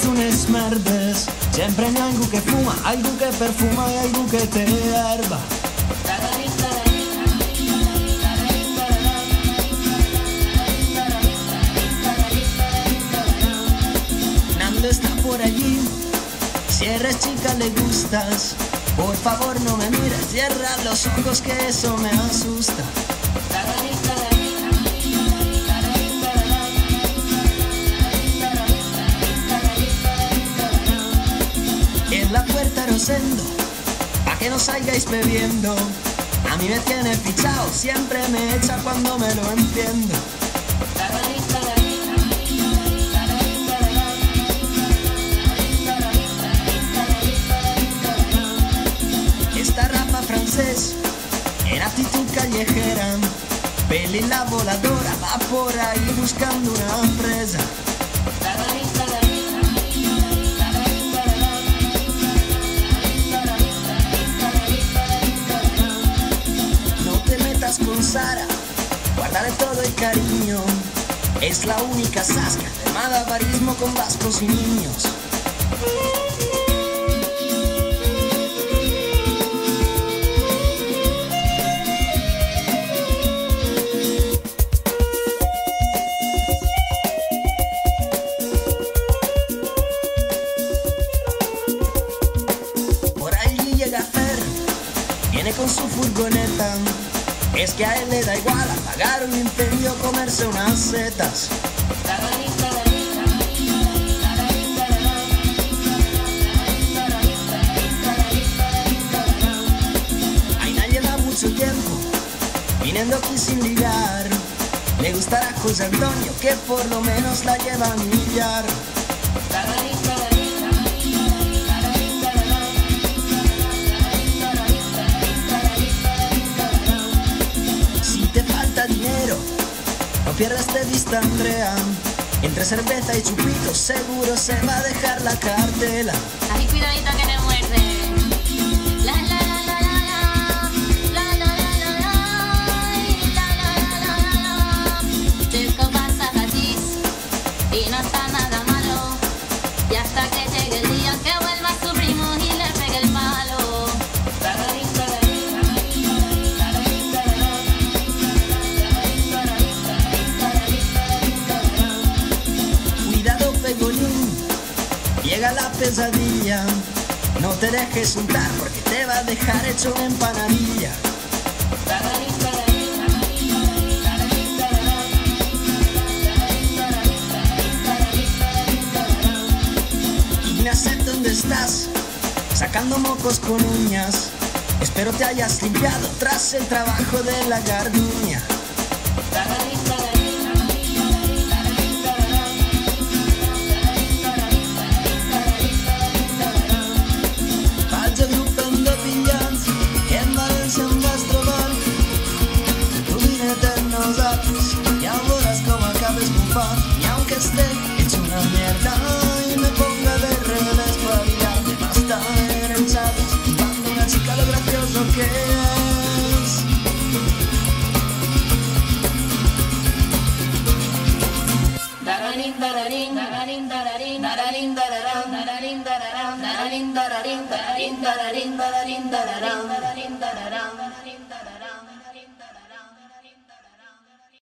unes merdes. Sempre n'hi ha algú que fuma, algú que perfuma i algú que té herba. Nando está por allí, si eres chica le gustas. Por favor no me mires, cierra los ojos que eso me asusta. En la puerta Rosendo, pa' que no salgáis bebiendo. A mí me tiene fichado, siempre me echa cuando me lo entiendo. Esta rapa francés, en actitud callejera, Peli la voladora va por ahí buscando una presa. Con Sara, guardaré todo el cariño. Es la única sasca de malabarismo con vascos y niños. Por allí llega Fer, viene con su furgoneta. Es que a él le da igual apagar un incendio, comerse unas setas. Aina lleva mucho tiempo viniendo aquí sin ligar. Le gustará José Antonio, que por lo menos la lleva a millar. No pierdas de vista, Andrea. Entre cerveza y chupito seguro se va a dejar la cartela. Ay, cuidadito que te muerde. La la la la la la la la la la la. Chico pasa gratis y no está nada malo. Y hasta que llegue el día que vuelva su primo y le pegue el palo. Llega la pesadilla, no te dejes untar porque te va a dejar hecho una empanadilla. Ignacio, ¿dónde estás? Sacando mocos con uñas. Espero te hayas limpiado tras el trabajo de la garduña. Y aunque esté hecho una mierda y me ponga de revés para me basta ver el chat dando una chica lo gracioso que es. Dararín, dararín, dararín, dararín, dararín, dararín, dararín, dararín, dararín, dararín, dararín, dararín, dararín, dararín, dararín, dararín.